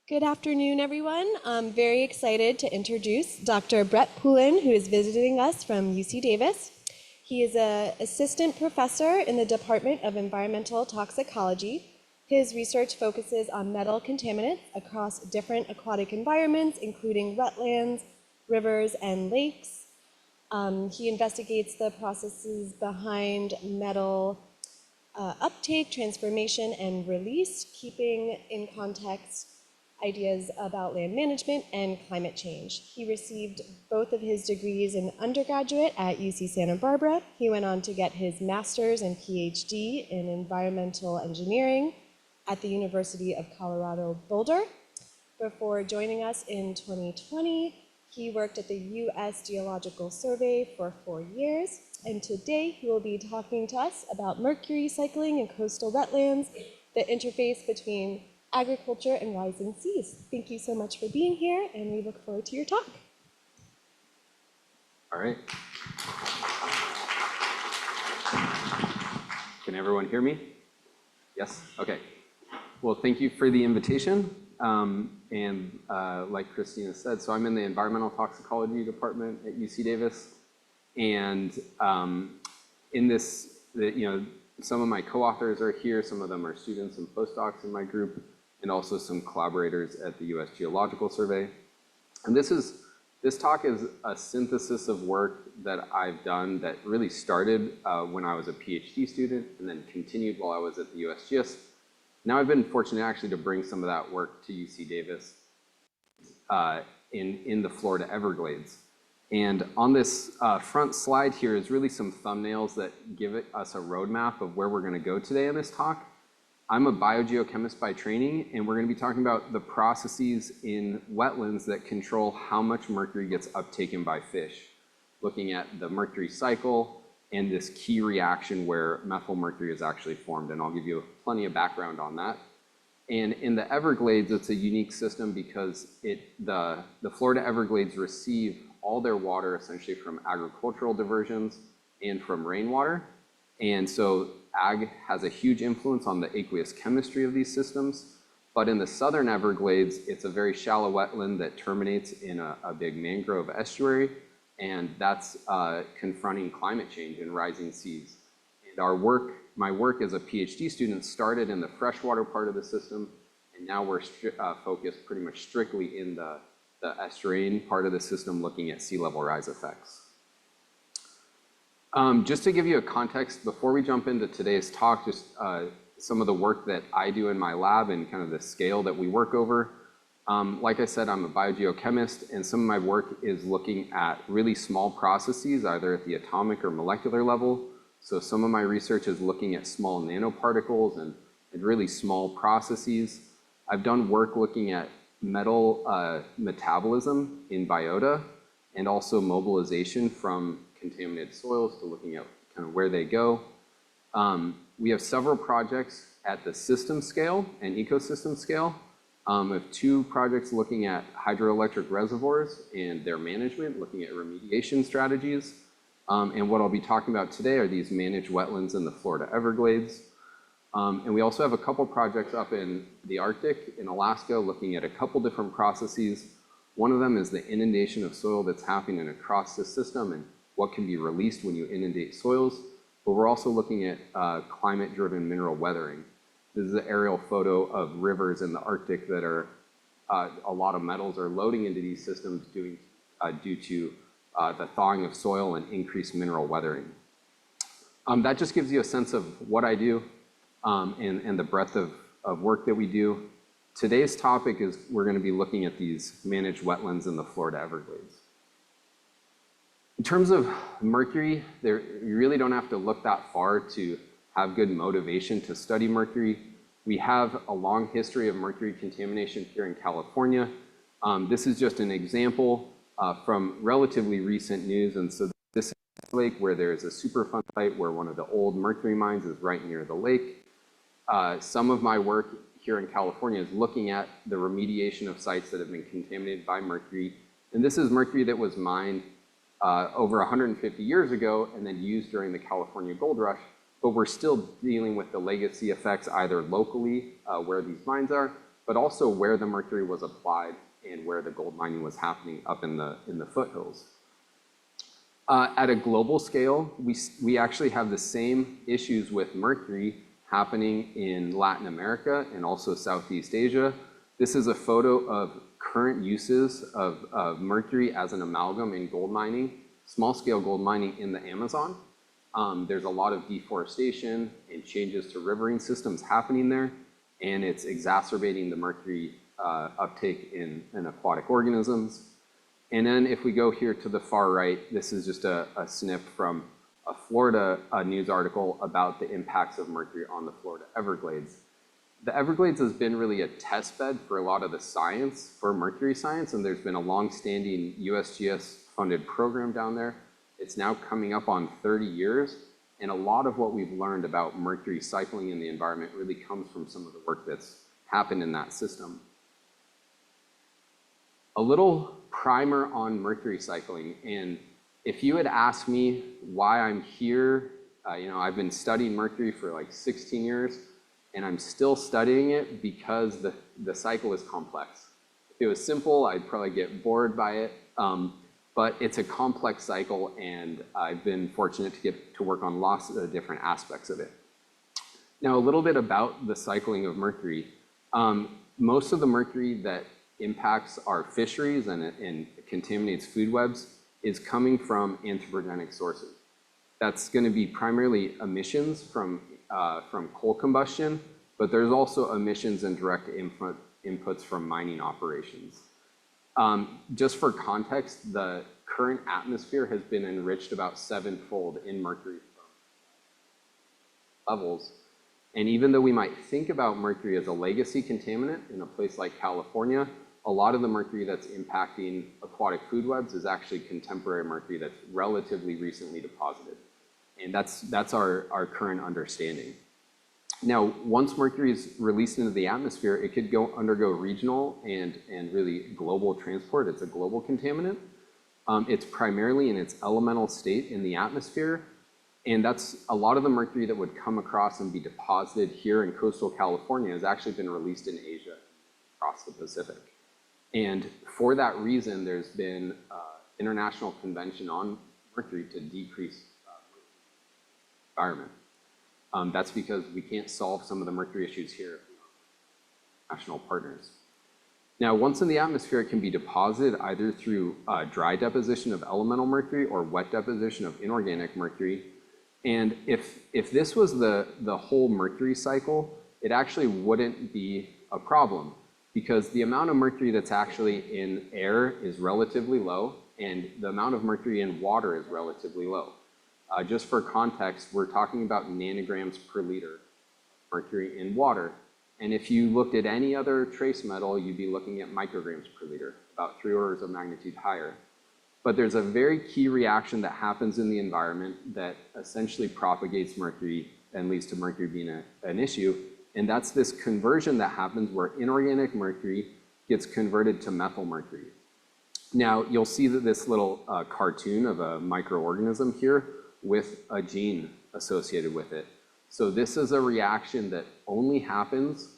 Good afternoon, everyone. I'm very excited to introduce Dr. Brett Poulin, who is visiting us from UC Davis. He is an assistant professor in the Department of Environmental Toxicology. His research focuses on metal contaminants across different aquatic environments, including wetlands, rivers, and lakes. He investigates the processes behind metal uptake, transformation, and release, keeping in context ideas about land management and climate change. He received both of his degrees in undergraduate at UC Santa Barbara. He went on to get his master's and PhD in environmental engineering at the University of Colorado Boulder. Before joining us in 2020, he worked at the U.S. Geological Survey for 4 years, and today he will be talking to us about mercury cycling in coastal wetlands, the interface between agriculture and rising seas. Thank you so much for being here, and we look forward to your talk. All right. Can everyone hear me? Yes? Okay. Well, thank you for the invitation. Like Christina said, so I'm in the Environmental Toxicology Department at UC Davis. And in this, some of my co-authors are here. Some of them are students and postdocs in my group, and also some collaborators at the U.S. Geological Survey. And this talk is a synthesis of work that I've done that really started when I was a PhD student and then continued while I was at the USGS. Now I've been fortunate actually to bring some of that work to UC Davis in the Florida Everglades. And on this front slide here is really some thumbnails that give us a roadmap of where we're going to go today in this talk. I'm a biogeochemist by training, and we're going to be talking about the processes in wetlands that control how much mercury gets uptaken by fish, looking at the mercury cycle and this key reaction where methylmercury is actually formed, and I'll give you plenty of background on that. And in the Everglades, it's a unique system because the Florida Everglades receive all their water essentially from agricultural diversions and from rainwater. And so ag has a huge influence on the aqueous chemistry of these systems. But in the southern Everglades, it's a very shallow wetland that terminates in a big mangrove estuary. And that's confronting climate change and rising seas. And my work as a PhD student started in the freshwater part of the system. And now we're focused pretty much strictly in the estuarine part of the system, looking at sea level rise effects. Just to give you a context, before we jump into today's talk, just some of the work that I do in my lab and kind of the scale that we work over. Like I said, I'm a biogeochemist, and some of my work is looking at really small processes, either at the atomic or molecular level. So some of my research is looking at small nanoparticles and really small processes. I've done work looking at metal metabolism in biota and also mobilization from contaminated soils to looking at kind of where they go. We have several projects at the system scale and ecosystem scale. We have 2 projects looking at hydroelectric reservoirs and their management, looking at remediation strategies. And what I'll be talking about today are these managed wetlands in the Florida Everglades. And we also have a couple projects up in the Arctic, in Alaska, looking at a couple different processes. One of them is the inundation of soil that's happening across the system and what can be released when you inundate soils. But we're also looking at climate-driven mineral weathering. This is an aerial photo of rivers in the Arctic that are, a lot of metals are loading into these systems due to the thawing of soil and increased mineral weathering. That just gives you a sense of what I do and the breadth of work that we do. Today's topic is we're going to be looking at these managed wetlands in the Florida Everglades. In terms of mercury, you really don't have to look that far to have good motivation to study mercury. We have a long history of mercury contamination here in California. This is just an example from relatively recent news. And so this is a lake where there is a Superfund site where one of the old mercury mines is right near the lake. Some of my work here in California is looking at the remediation of sites that have been contaminated by mercury. And this is mercury that was mined over 150 years ago and then used during the California gold rush. But we're still dealing with the legacy effects either locally where these mines are, but also where the mercury was applied and where the gold mining was happening up in the foothills. At a global scale, we actually have the same issues with mercury happening in Latin America and also Southeast Asia. This is a photo of current uses of mercury as an amalgam in gold mining, small-scale gold mining in the Amazon. There's a lot of deforestation and changes to riverine systems happening there, and it's exacerbating the mercury uptake in aquatic organisms. And then if we go here to the far right, this is just a snip from a Florida news article about the impacts of mercury on the Florida Everglades. The Everglades has been really a test bed for a lot of the science, for mercury science, and there's been a long-standing USGS-funded program down there. It's now coming up on 30 years, and a lot of what we've learned about mercury cycling in the environment really comes from some of the work that's happened in that system. A little primer on mercury cycling, and if you had asked me why I'm here, I've been studying mercury for like 16 years, and I'm still studying it because the cycle is complex. If it was simple, I'd probably get bored by it, but it's a complex cycle, and I've been fortunate to get to work on lots of different aspects of it. Now, a little bit about the cycling of mercury. Most of the mercury that impacts our fisheries and contaminates food webs is coming from anthropogenic sources. That's going to be primarily emissions from coal combustion, but there's also emissions and direct inputs from mining operations. Just for context, the current atmosphere has been enriched about 7-fold in mercury levels. And even though we might think about mercury as a legacy contaminant in a place like California, a lot of the mercury that's impacting aquatic food webs is actually contemporary mercury that's relatively recently deposited. And that's our current understanding. Now, once mercury is released into the atmosphere, it could undergo regional and really global transport. It's a global contaminant. It's primarily in its elemental state in the atmosphere. And that's a lot of the mercury that would come across and be deposited here in coastal California has actually been released in Asia, across the Pacific. And for that reason, there's been an international convention on mercury to decrease environment. That's because we can't solve some of the mercury issues here, national partners. Now, once in the atmosphere, it can be deposited either through dry deposition of elemental mercury or wet deposition of inorganic mercury. And if this was the whole mercury cycle, it actually wouldn't be a problem, because the amount of mercury that's actually in air is relatively low, and the amount of mercury in water is relatively low. Just for context, we're talking about nanograms per liter mercury in water. And if you looked at any other trace metal, you'd be looking at micrograms per liter, about 3 orders of magnitude higher. But there's a very key reaction that happens in the environment that essentially propagates mercury and leads to mercury being an issue. And that's this conversion that happens where inorganic mercury gets converted to methyl mercury. Now, you'll see that this little cartoon of a microorganism here with a gene associated with it. So this is a reaction that only happens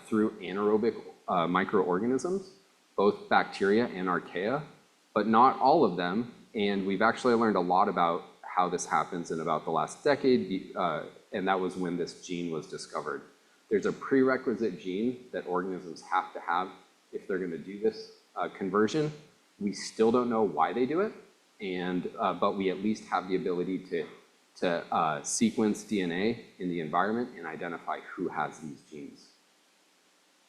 through anaerobic microorganisms, both bacteria and archaea, but not all of them. And we've actually learned a lot about how this happens in about the last decade, and that was when this gene was discovered. There's a prerequisite gene that organisms have to have if they're going to do this conversion. We still don't know why they do it, but we at least have the ability to sequence DNA in the environment and identify who has these genes.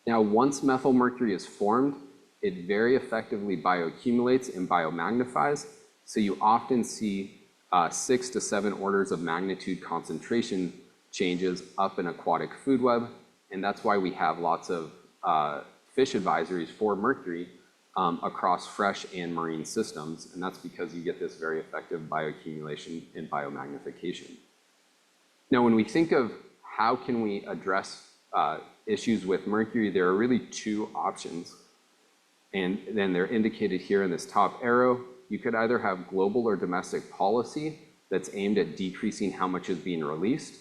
Now, once methylmercury is formed, it very effectively bioaccumulates and biomagnifies. So you often see 6 to 7 orders of magnitude concentration changes up an aquatic food web. And that's why we have lots of fish advisories for mercury across fresh and marine systems. And that's because you get this very effective bioaccumulation and biomagnification. Now, when we think of how can we address issues with mercury, there are really 2 options. And then they're indicated here in this top arrow. You could either have global or domestic policy that's aimed at decreasing how much is being released.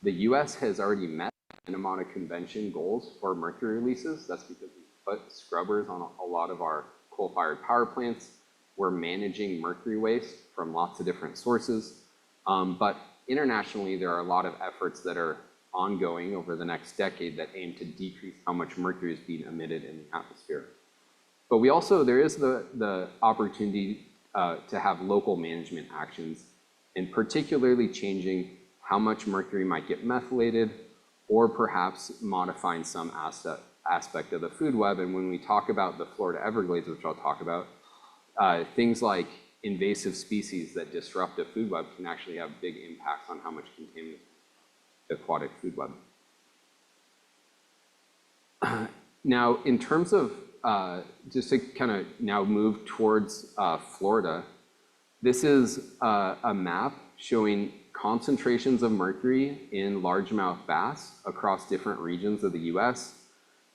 The US has already met amount of convention goals for mercury releases. That's because we put scrubbers on a lot of our coal-fired power plants. We're managing mercury waste from lots of different sources. But internationally, there are a lot of efforts that are ongoing over the next decade that aim to decrease how much mercury is being emitted in the atmosphere. But we also, there is the opportunity to have local management actions, and particularly changing how much mercury might get methylated, or perhaps modifying some aspect of the food web. And when we talk about the Florida Everglades, which I'll talk about, things like invasive species that disrupt the food web can actually have big impacts on how much contaminants the aquatic food web. Now, in terms of, just to kind of now move towards Florida, this is a map showing concentrations of mercury in largemouth bass across different regions of the US.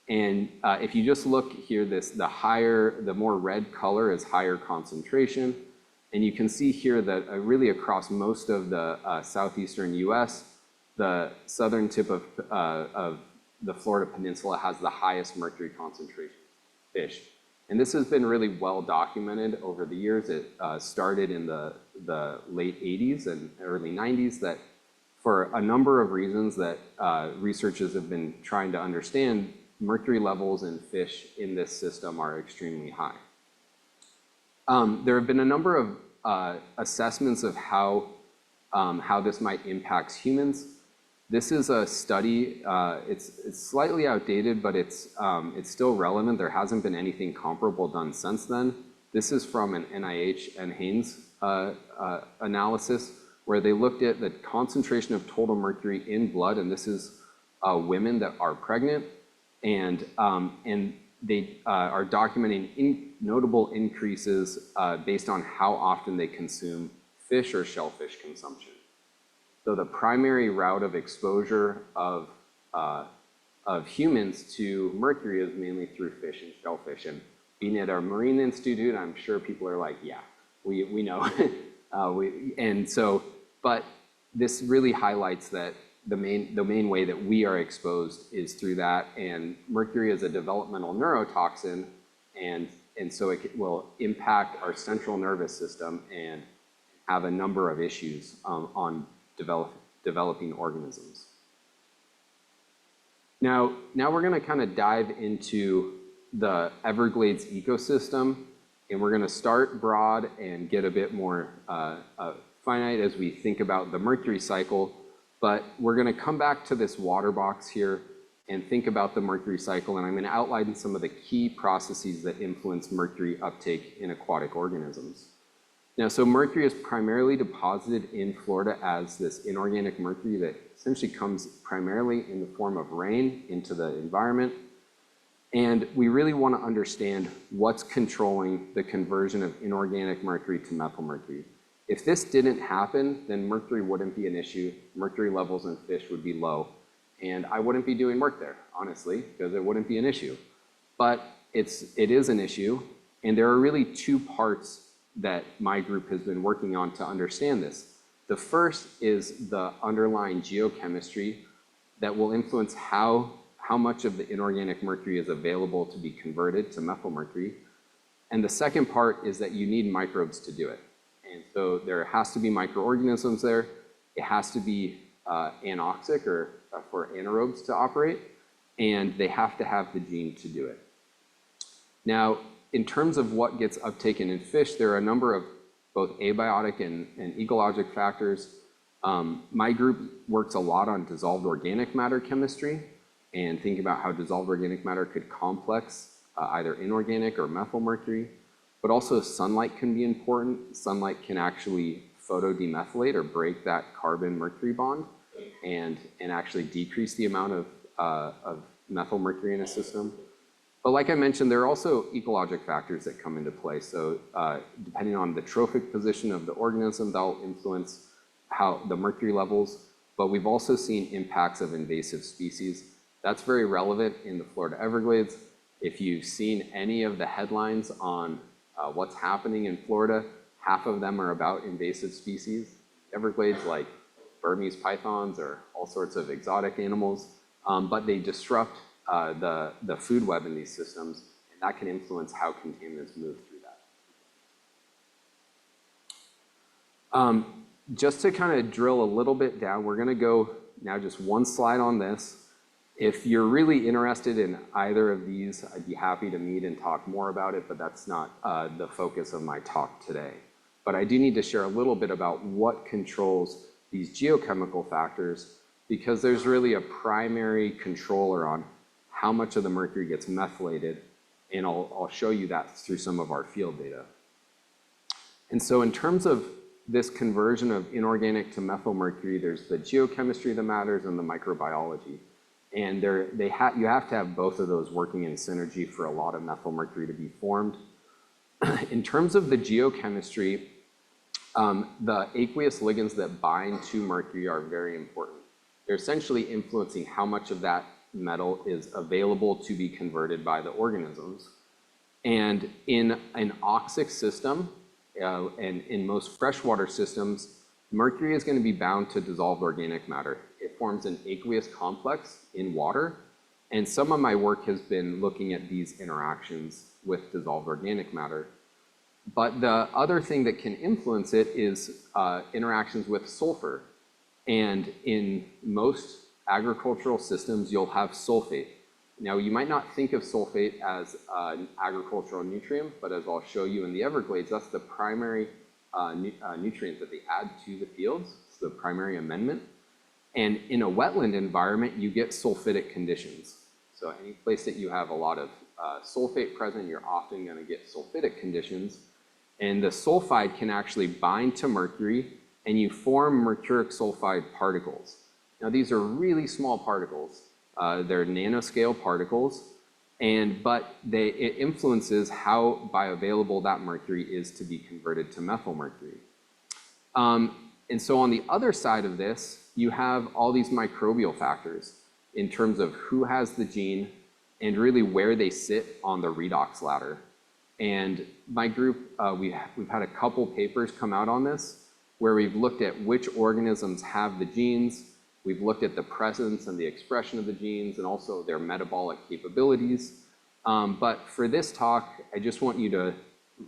And if you just look here, the more red color is higher concentration. And you can see here that really across most of the southeastern US, the southern tip of the Florida Peninsula has the highest mercury concentration of fish. And this has been really well documented over the years. It started in the late 80s and early 90s, that for a number of reasons that researchers have been trying to understand, mercury levels in fish in this system are extremely high. There have been a number of assessments of how this might impact humans. This is a study, it's slightly outdated, but it's still relevant. There hasn't been anything comparable done since then. This is from an NIH and Haynes analysis, where they looked at the concentration of total mercury in blood, and this is women that are pregnant, and they are documenting notable increases based on how often they consume fish or shellfish consumption. So the primary route of exposure of humans to mercury is mainly through fish and shellfish. And being at our Marine Institute, I'm sure people are like, yeah, we know. But this really highlights that the main way that we are exposed is through that. And mercury is a developmental neurotoxin, and so it will impact our central nervous system and have a number of issues on developing organisms. Now we're going to kind of dive into the Everglades ecosystem, and we're going to start broad and get a bit more finite as we think about the mercury cycle. But we're going to come back to this water box here and think about the mercury cycle, and I'm going to outline some of the key processes that influence mercury uptake in aquatic organisms. Now, so mercury is primarily deposited in Florida as this inorganic mercury that essentially comes primarily in the form of rain into the environment. And we really want to understand what's controlling the conversion of inorganic mercury to methylmercury. If this didn't happen, then mercury wouldn't be an issue. Mercury levels in fish would be low. And I wouldn't be doing work there, honestly, because it wouldn't be an issue. But it is an issue, and there are really two parts that my group has been working on to understand this. The first is the underlying geochemistry that will influence how much of the inorganic mercury is available to be converted to methylmercury. And the second part is that you need microbes to do it. And so there has to be microorganisms there. It has to be anoxic, or for anaerobes to operate, and they have to have the gene to do it. Now, in terms of what gets uptaken in fish, there are a number of both abiotic and ecologic factors. My group works a lot on dissolved organic matter chemistry and think about how dissolved organic matter could complex either inorganic or methylmercury. But also sunlight can be important. Sunlight can actually photodemethylate or break that carbon-mercury bond and actually decrease the amount of methylmercury in a system. But like I mentioned, there are also ecologic factors that come into play. So depending on the trophic position of the organism, that'll influence how the mercury levels. But we've also seen impacts of invasive species. That's very relevant in the Florida Everglades. If you've seen any of the headlines on what's happening in Florida, half of them are about invasive species. Everglades, like Burmese pythons or all sorts of exotic animals. but they disrupt the food web in these systems, and that can influence how contaminants move through that. Just to kind of drill a little bit down, we're going to go now just one slide on this. If you're really interested in either of these, I'd be happy to meet and talk more about it, but that's not the focus of my talk today. But I do need to share a little bit about what controls these geochemical factors, because there's really a primary controller on how much of the mercury gets methylated, and I'll show you that through some of our field data. And so in terms of this conversion of inorganic to methylmercury, there's the geochemistry that matters and the microbiology. And you have to have both of those working in synergy for a lot of methylmercury to be formed. In terms of the geochemistry, the aqueous ligands that bind to mercury are very important. They're essentially influencing how much of that metal is available to be converted by the organisms. And in an oxic system, and in most freshwater systems, mercury is going to be bound to dissolved organic matter. It forms an aqueous complex in water, and some of my work has been looking at these interactions with dissolved organic matter. But the other thing that can influence it is interactions with sulfur. And in most agricultural systems, you'll have sulfate. Now, you might not think of sulfate as an agricultural nutrient, but as I'll show you in the Everglades, that's the primary nutrient that they add to the fields. It's the primary amendment. And in a wetland environment, you get sulfitic conditions. So any place that you have a lot of sulfate present, you're often going to get sulfitic conditions. And the sulfide can actually bind to mercury, and you form mercuric sulfide particles. Now, these are really small particles. They're nanoscale particles, but it influences how bioavailable that mercury is to be converted to methylmercury. And so on the other side of this, you have all these microbial factors in terms of who has the gene and really where they sit on the redox ladder. And my group, we've had a couple papers come out on this, where we've looked at which organisms have the genes. We've looked at the presence and the expression of the genes and also their metabolic capabilities. But for this talk, I just want you to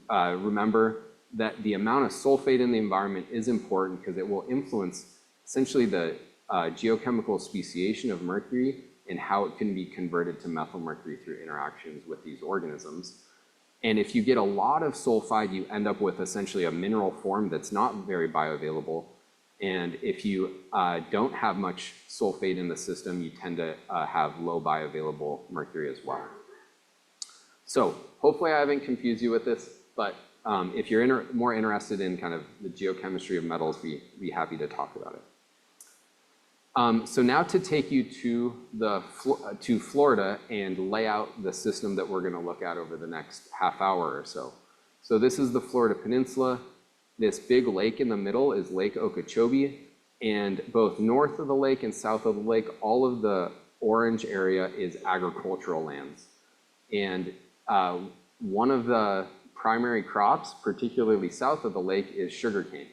remember that the amount of sulfate in the environment is important because it will influence essentially the geochemical speciation of mercury and how it can be converted to methylmercury through interactions with these organisms. And if you get a lot of sulfide, you end up with essentially a mineral form that's not very bioavailable. And if you don't have much sulfate in the system, you tend to have low bioavailable mercury as well. So hopefully I haven't confused you with this, but if you're more interested in kind of the geochemistry of metals, be happy to talk about it. So now to take you to Florida and lay out the system that we're going to look at over the next half hour or so. So this is the Florida Peninsula. This big lake in the middle is Lake Okeechobee, and both north of the lake and south of the lake, all of the orange area is agricultural lands. And one of the primary crops, particularly south of the lake, is sugarcane.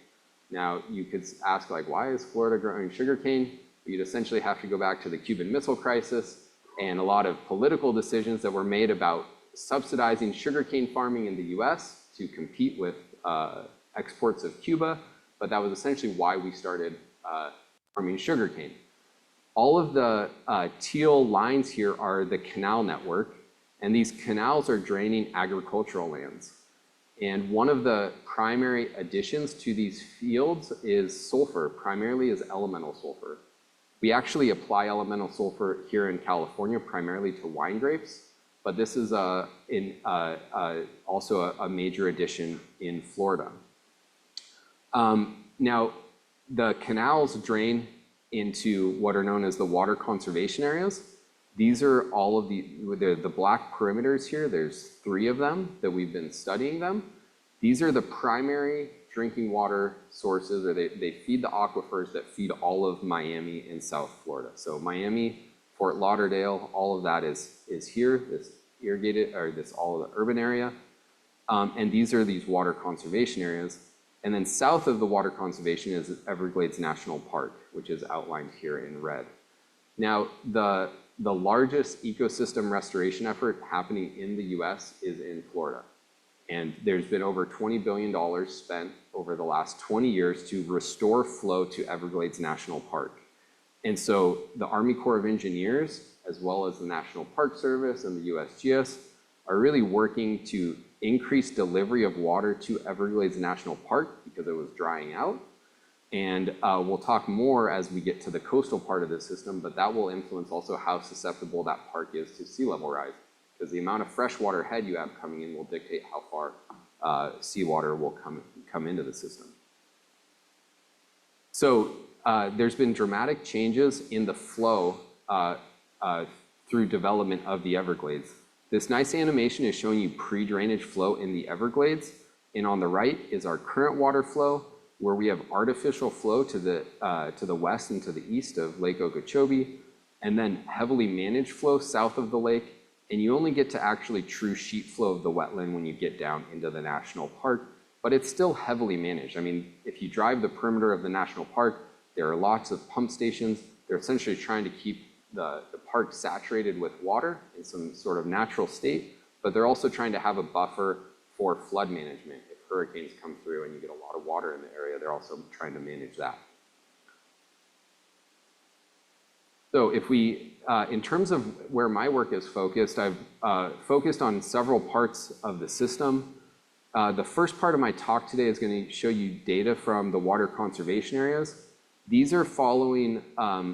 Now, you could ask, like, why is Florida growing sugarcane? You'd essentially have to go back to the Cuban Missile Crisis and a lot of political decisions that were made about subsidizing sugarcane farming in the US to compete with exports of Cuba, but that was essentially why we started farming sugarcane. All of the teal lines here are the canal network, and these canals are draining agricultural lands. And one of the primary additions to these fields is sulfur, primarily is elemental sulfur. We actually apply elemental sulfur here in California primarily to wine grapes, but this is also a major addition in Florida. Now, the canals drain into what are known as the water conservation areas. These are all of the black perimeters here. There's 3 of them that we've been studying them. These are the primary drinking water sources, or they feed the aquifers that feed all of Miami and South Florida. So Miami, Fort Lauderdale, all of that is here, this irrigated, or this all of the urban area. And these are these water conservation areas. And then south of the water conservation is Everglades National Park, which is outlined here in red. Now, the the largest ecosystem restoration effort happening in the US is in Florida. And there's been over $20 billion spent over the last 20 years to restore flow to Everglades National Park. And so the Army Corps of Engineers, as well as the National Park Service and the USGS, are really working to increase delivery of water to Everglades National Park because it was drying out. And we'll talk more as we get to the coastal part of the system, but that will influence also how susceptible that park is to sea level rise, because the amount of freshwater head you have coming in will dictate how far seawater will come into the system. So there's been dramatic changes in the flow through development of the Everglades. This nice animation is showing you pre-drainage flow in the Everglades, and on the right is our current water flow, where we have artificial flow to the west and to the east of Lake Okeechobee, and then heavily managed flow south of the lake, and you only get to actually true sheet flow of the wetland when you get down into the national park, but it's still heavily managed. I mean, if you drive the perimeter of the national park, there are lots of pump stations. They're essentially trying to keep the park saturated with water in some sort of natural state, but they're also trying to have a buffer for flood management. If hurricanes come through and you get a lot of water in the area, they're also trying to manage that. So if we, in terms of where my work is focused, I've focused on several parts of the system. The first part of my talk today is going to show you data from the water conservation areas. These are following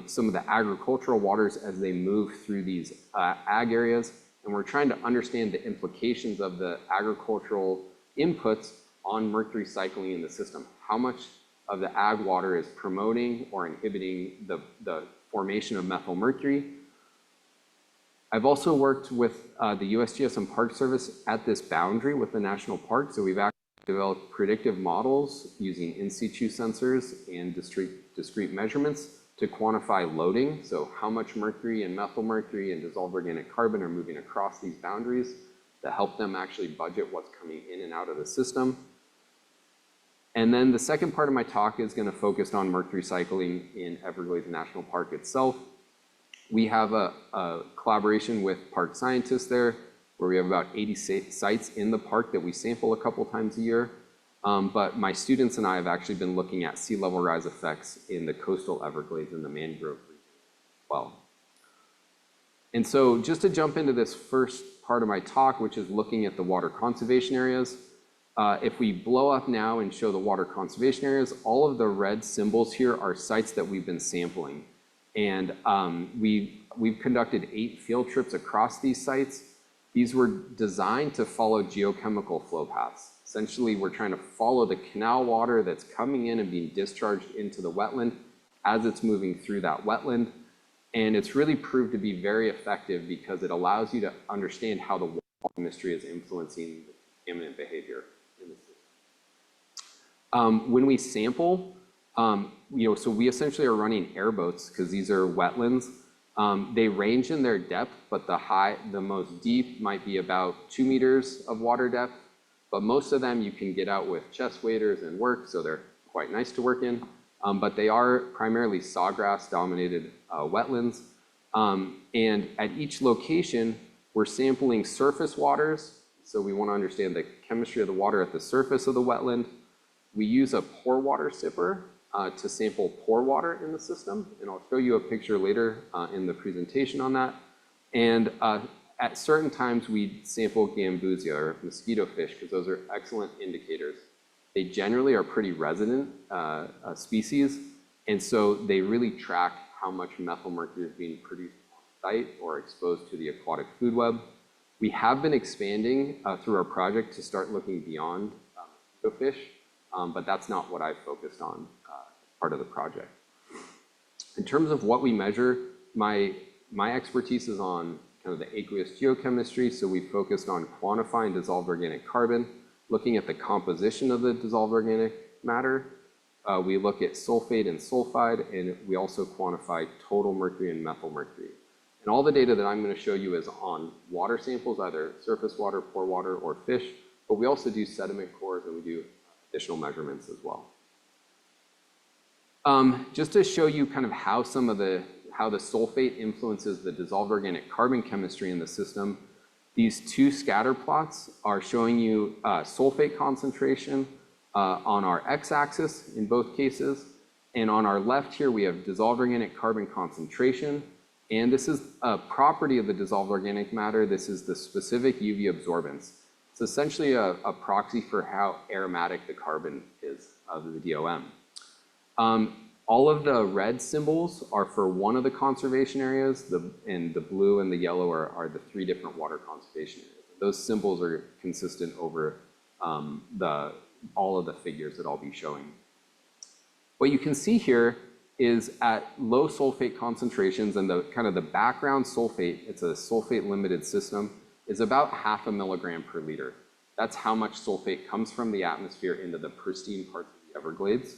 some of the agricultural waters as they move through these ag areas, and we're trying to understand the implications of the agricultural inputs on mercury cycling in the system. How much of the ag water is promoting or inhibiting the formation of methylmercury. I've also worked with the USGS and Park Service at this boundary with the national park, so we've actually developed predictive models using in situ sensors and discrete measurements to quantify loading, so how much mercury and methylmercury and dissolved organic carbon are moving across these boundaries to help them actually budget what's coming in and out of the system. And then the second part of my talk is going to focus on mercury cycling in Everglades National Park itself. We have a collaboration with park scientists there, where we have about 80 sites in the park that we sample a couple times a year. But my students and I have actually been looking at sea level rise effects in the coastal Everglades and the mangrove region as well. And so just to jump into this first part of my talk, which is looking at the water conservation areas, if we blow up now and show the water conservation areas, all of the red symbols here are sites that we've been sampling. And we've conducted 8 field trips across these sites. These were designed to follow geochemical flow paths. Essentially, we're trying to follow the canal water that's coming in and being discharged into the wetland as it's moving through that wetland. And it's really proved to be very effective because it allows you to understand how the water chemistry is influencing the contaminant behavior in the system. When we sample, so we essentially are running airboats because these are wetlands. They range in their depth, but the most deep might be about 2 meters of water depth. But most of them you can get out with chest waders and work, so they're quite nice to work in. But they are primarily sawgrass-dominated wetlands. And at each location, we're sampling surface waters. So we want to understand the chemistry of the water at the surface of the wetland. We use a pore water sipper to sample pore water in the system. And I'll show you a picture later in the presentation on that. And at certain times, we sample gambusia or mosquito fish because those are excellent indicators. They generally are pretty resident species, and so they really track how much methylmercury is being produced on site or exposed to the aquatic food web. We have been expanding through our project to start looking beyond mosquito fish, but that's not what I've focused on part of the project. In terms of what we measure, my expertise is on kind of the aqueous geochemistry, so we focused on quantifying dissolved organic carbon, looking at the composition of the dissolved organic matter. We look at sulfate and sulfide, and we also quantify total mercury and methylmercury. And all the data that I'm going to show you is on water samples, either surface water, pore water, or fish, but we also do sediment cores and we do additional measurements as well. Just to show you kind of how how the sulfate influences the dissolved organic carbon chemistry in the system, these two scatter plots are showing you sulfate concentration on our x-axis in both cases. And on our left here, we have dissolved organic carbon concentration. And this is a property of the dissolved organic matter. This is the specific UV absorbance. It's essentially a proxy for how aromatic the carbon is of the DOM. All of the red symbols are for one of the conservation areas, and the blue and the yellow are the three different water conservation areas. Those symbols are consistent over all of the figures that I'll be showing. What you can see here is at low sulfate concentrations, and the background sulfate, it's a sulfate limited system, is about 0.5 milligram per liter. That's how much sulfate comes from the atmosphere into the pristine parts of the Everglades.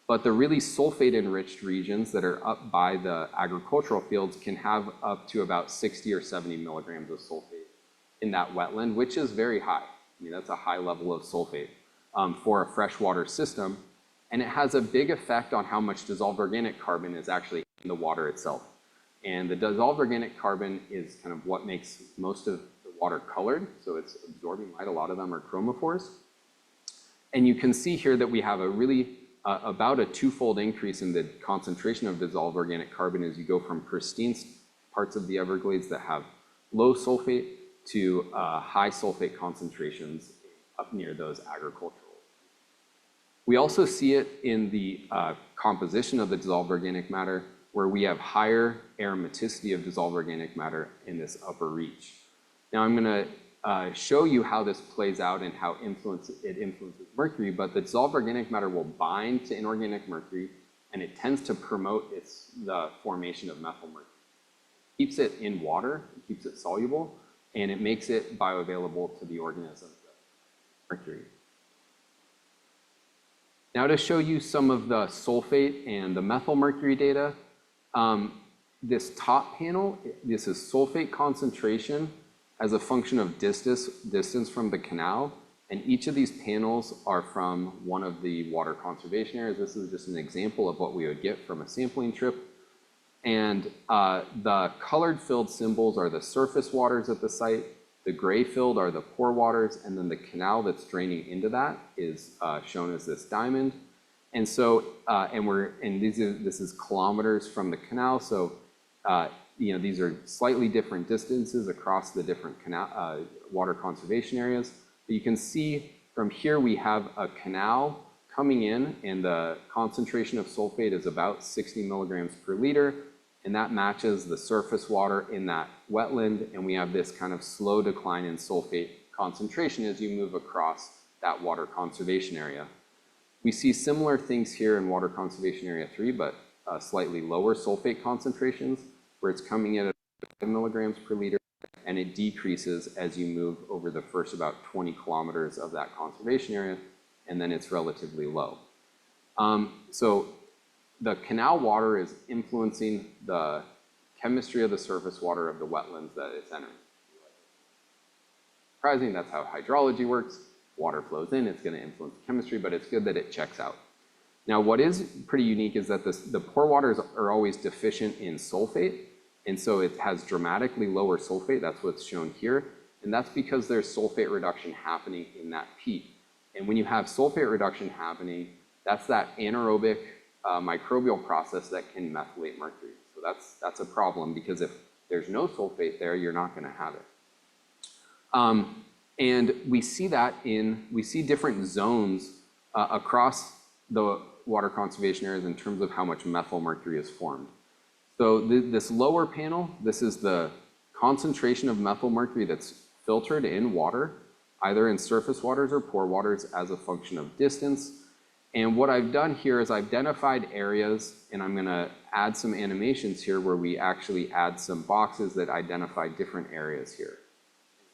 But the really sulfate-enriched regions that are up by the agricultural fields can have up to about 60 or 70 milligrams of sulfate in that wetland, which is very high. I mean, that's a high level of sulfate for a freshwater system. And it has a big effect on how much dissolved organic carbon is actually in the water itself. And the dissolved organic carbon is kind of what makes most of the water colored. So it's absorbing light. A lot of them are chromophores. And you can see here that we have a really about a twofold increase in the concentration of dissolved organic carbon as you go from pristine parts of the Everglades that have low sulfate to high sulfate concentrations up near those agricultural. We also see it in the composition of the dissolved organic matter, where we have higher aromaticity of dissolved organic matter in this upper reach. Now I'm going to show you how this plays out and how it influences mercury, but the dissolved organic matter will bind to inorganic mercury, and it tends to promote the formation of methyl mercury. It keeps it in water, it keeps it soluble, and it makes it bioavailable to the organisms of mercury. Now to show you some of the sulfate and the methyl mercury data, this top panel, this is sulfate concentration as a function of distance from the canal. And each of these panels are from one of the water conservation areas. This is just an example of what we would get from a sampling trip. And the colored filled symbols are the surface waters at the site. The gray filled are the pore waters. And then the canal that's draining into that is shown as this diamond. And so, this is kilometers from the canal. So, these are slightly different distances across the different water conservation areas. But you can see from here we have a canal coming in, and the concentration of sulfate is about 60 milligrams per liter, and that matches the surface water in that wetland, and we have this kind of slow decline in sulfate concentration as you move across that water conservation area. We see similar things here in water conservation area 3, but slightly lower sulfate concentrations, where it's coming in at 5 milligrams per liter, and it decreases as you move over the first about 20 kilometers of that conservation area, and then it's relatively low. So the canal water is influencing the chemistry of the surface water of the wetlands that it's entering. Surprising, that's how hydrology works. Water flows in, it's going to influence chemistry, but it's good that it checks out. Now, what is pretty unique is that the pore waters are always deficient in sulfate, and so it has dramatically lower sulfate. That's what's shown here, and that's because there's sulfate reduction happening in that peat. And when you have sulfate reduction happening, that's that anaerobic microbial process that can methylate mercury. So that's a problem, because if there's no sulfate there, you're not going to have it. And we see different zones across the water conservation areas in terms of how much methyl mercury is formed. So this lower panel, this is the concentration of methyl mercury that's filtered in water, either in surface waters or pore waters as a function of distance. And what I've done here is I've identified areas, and I'm going to add some animations here where we actually add some boxes that identify different areas here.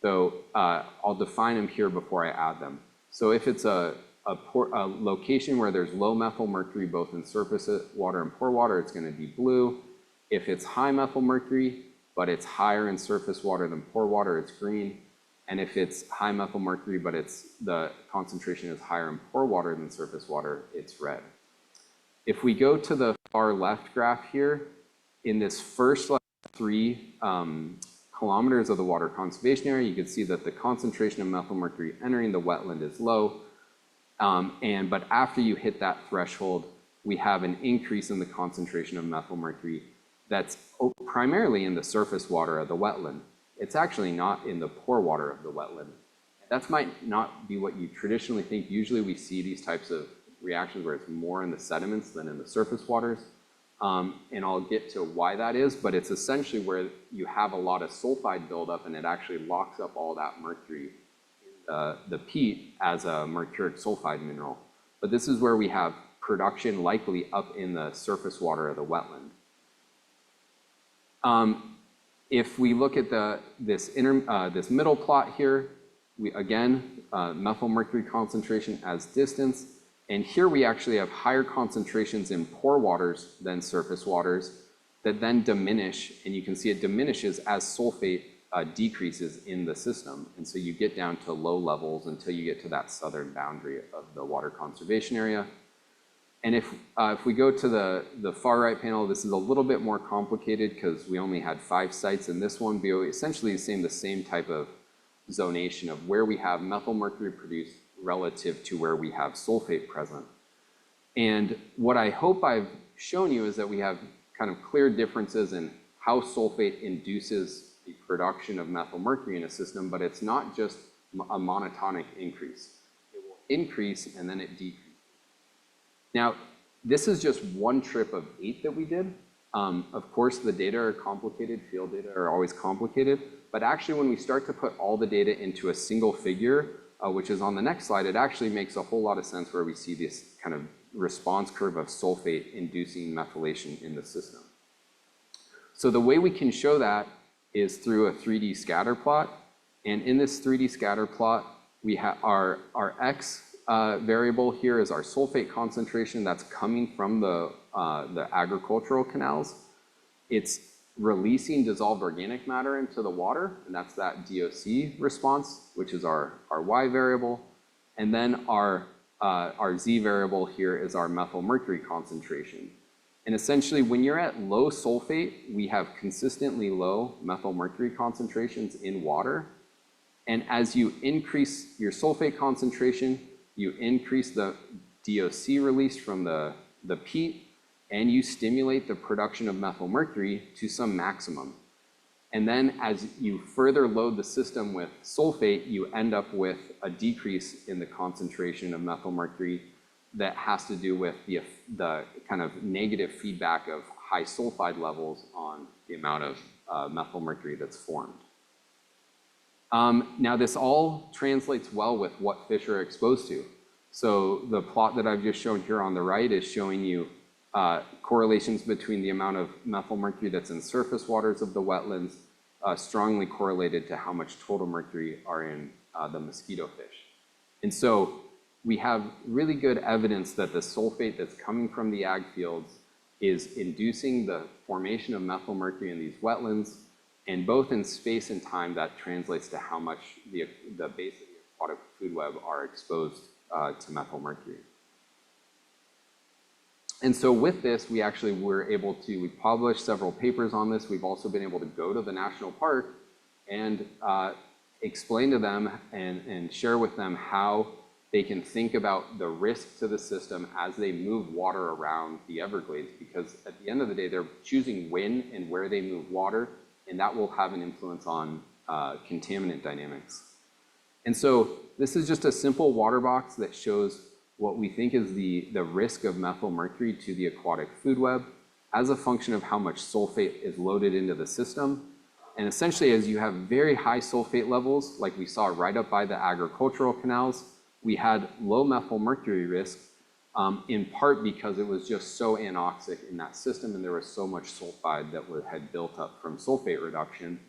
So I'll define them here before I add them. So if it's a location where there's low methyl mercury, both in surface water and pore water, it's going to be blue. If it's high methyl mercury, but it's higher in surface water than pore water, it's green. And if it's high methyl mercury, but the concentration is higher in pore water than surface water, it's red. If we go to the far left graph here, in this first 3 kilometers of the water conservation area, you can see that the concentration of methylmercury entering the wetland is low. But after you hit that threshold, we have an increase in the concentration of methylmercury that's primarily in the surface water of the wetland. It's actually not in the pore water of the wetland. That might not be what you traditionally think. Usually we see these types of reactions where it's more in the sediments than in the surface waters. And I'll get to why that is, but it's essentially where you have a lot of sulfide buildup and it actually locks up all that mercury in the peat as a mercuric sulfide mineral. But this is where we have production likely up in the surface water of the wetland. If we look at this middle plot here, we again, methylmercury concentration as distance. And here we actually have higher concentrations in pore waters than surface waters that then diminish, and you can see it diminishes as sulfate decreases in the system. And so you get down to low levels until you get to that southern boundary of the water conservation area. And if we go to the far right panel, this is a little bit more complicated because we only had 5 sites in this one, but essentially the same type of zonation of where we have methylmercury produced relative to where we have sulfate present. And what I hope I've shown you is that we have kind of clear differences in how sulfate induces the production of methylmercury in a system, but it's not just a monotonic increase. It will increase and then it decreases. Now, this is just one trip of 8 that we did. Of course, the data are complicated, field data are always complicated, but actually when we start to put all the data into a single figure, which is on the next slide, it actually makes a whole lot of sense where we see this kind of response curve of sulfate inducing methylation in the system. So the way we can show that is through a 3D scatter plot. And in this 3D scatter plot, we have our X variable here is our sulfate concentration that's coming from the agricultural canals. It's releasing dissolved organic matter into the water, and that's that DOC response, which is our Y variable. And then our Z variable here is our methylmercury concentration. And essentially, when you're at low sulfate, we have consistently low methylmercury concentrations in water. And as you increase your sulfate concentration, you increase the DOC release from the peat, and you stimulate the production of methylmercury to some maximum. And then as you further load the system with sulfate, you end up with a decrease in the concentration of methylmercury that has to do with the kind of negative feedback of high sulfide levels on the amount of methylmercury that's formed. Now this all translates well with what fish are exposed to. So the plot that I've just shown here on the right is showing you correlations between the amount of methylmercury that's in surface waters of the wetlands, strongly correlated to how much total mercury are in the mosquito fish. And so we have really good evidence that the sulfate that's coming from the ag fields is inducing the formation of methylmercury in these wetlands, and both in space and time that translates to how much the base of the aquatic food web are exposed to methylmercury. And so with this, we actually were able to, we published several papers on this. We've also been able to go to the national park and explain to them and share with them how they can think about the risk to the system as they move water around the Everglades, because at the end of the day, they're choosing when and where they move water, and that will have an influence on contaminant dynamics. And so this is just a simple water box that shows what we think is the risk of methylmercury to the aquatic food web as a function of how much sulfate is loaded into the system. And essentially, as you have very high sulfate levels, like we saw right up by the agricultural canals, we had low methylmercury risk, in part because it was just so anoxic in that system and there was so much sulfide that had built up from sulfate reduction.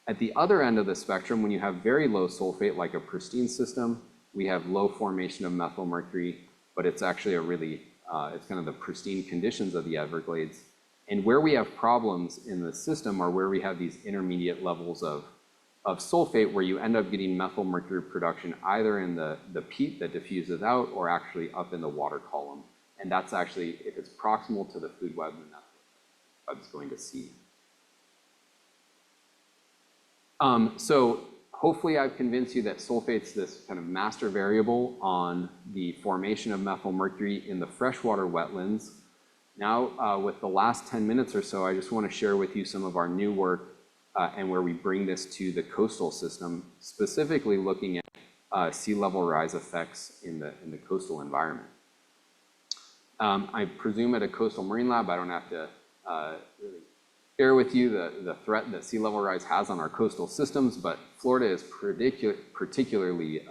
At the other end of the spectrum, when you have very low sulfate, like a pristine system, we have low formation of methylmercury, but it's actually a really, it's kind of the pristine conditions of the Everglades. And where we have problems in the system are where we have these intermediate levels of sulfate, where you end up getting methylmercury production either in the peat that diffuses out or actually up in the water column. And that's actually, if it's proximal to the food web, then that's. web's going to see. So hopefully I've convinced you that sulfate's this kind of master variable on the formation of methylmercury in the freshwater wetlands. Now, with the last 10 minutes or so, I just want to share with you some of our new work and where we bring this to the coastal system, specifically looking at sea level rise effects in the coastal environment. I presume at a coastal marine lab, I don't have to really share with you the threat that sea level rise has on our coastal systems, but Florida is particularly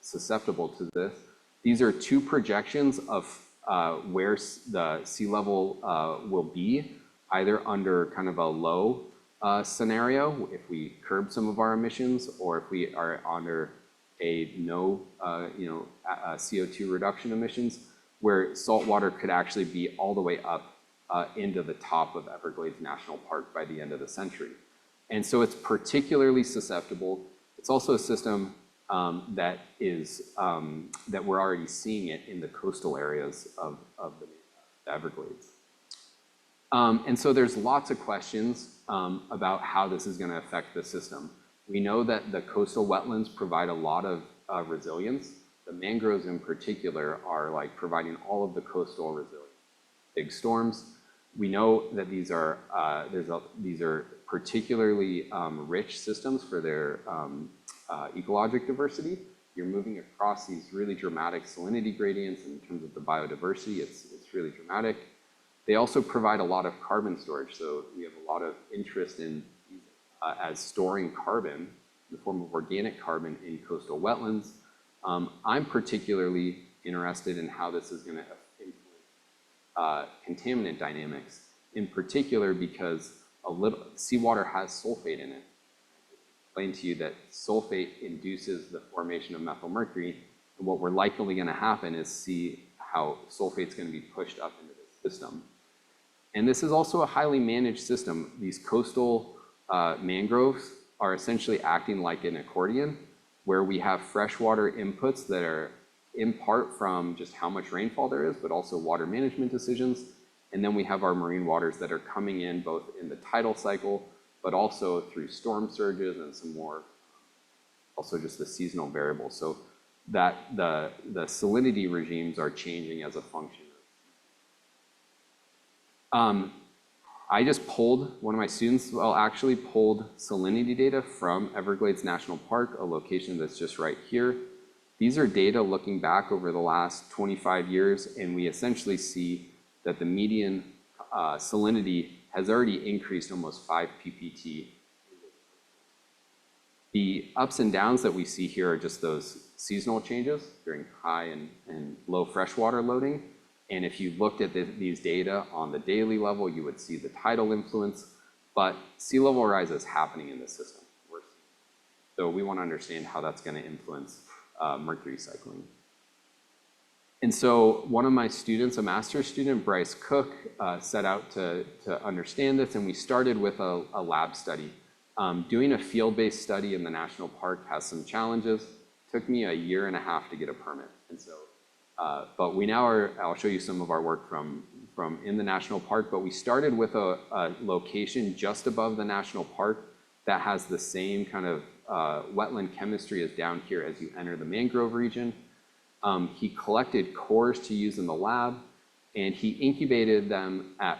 susceptible to this. These are two projections of where the sea level will be, either under kind of a low scenario, if we curb some of our emissions, or if we are under a no CO2 reduction emissions, where saltwater could actually be all the way up into the top of Everglades National Park by the end of the century. And so it's particularly susceptible. It's also a system that we're already seeing it in the coastal areas of the Everglades. And so there's lots of questions about how this is going to affect the system. We know that the coastal wetlands provide a lot of resilience. The mangroves in particular are like providing all of the coastal resilience. Big storms. We know that these are particularly rich systems for their ecologic diversity. You're moving across these really dramatic salinity gradients in terms of the biodiversity. It's really dramatic. They also provide a lot of carbon storage. So we have a lot of interest in as storing carbon in the form of organic carbon in coastal wetlands. I'm particularly interested in how this is going to influence contaminant dynamics, in particular because seawater has sulfate in it. I explained to you that sulfate induces the formation of methylmercury, and what we're likely going to happen is see how sulfate's going to be pushed up into the system. And this is also a highly managed system. These coastal mangroves are essentially acting like an accordion, where we have freshwater inputs that are in part from just how much rainfall there is, but also water management decisions. And then we have our marine waters that are coming in both in the tidal cycle, but also through storm surges and some more, also just the seasonal variables. So that the salinity regimes are changing as a function. I just pulled, one of my students, actually pulled salinity data from Everglades National Park, a location that's just right here. These are data looking back over the last 25 years, and we essentially see that the median salinity has already increased almost 5 ppt. The ups and downs that we see here are just those seasonal changes during high and low freshwater loading. And if you looked at these data on the daily level, you would see the tidal influence, but sea level rise is happening in the system. So we want to understand how that's going to influence mercury cycling. And so one of my students, a master's student, Bryce Cook, set out to understand this, and we started with a lab study. Doing a field-based study in the national park has some challenges. It took me a year and a half to get a permit. And so but we now are, I'll show you some of our work from in the national park, but we started with a location just above the national park that has the same kind of wetland chemistry as down here as you enter the mangrove region. He collected cores to use in the lab, and he incubated them at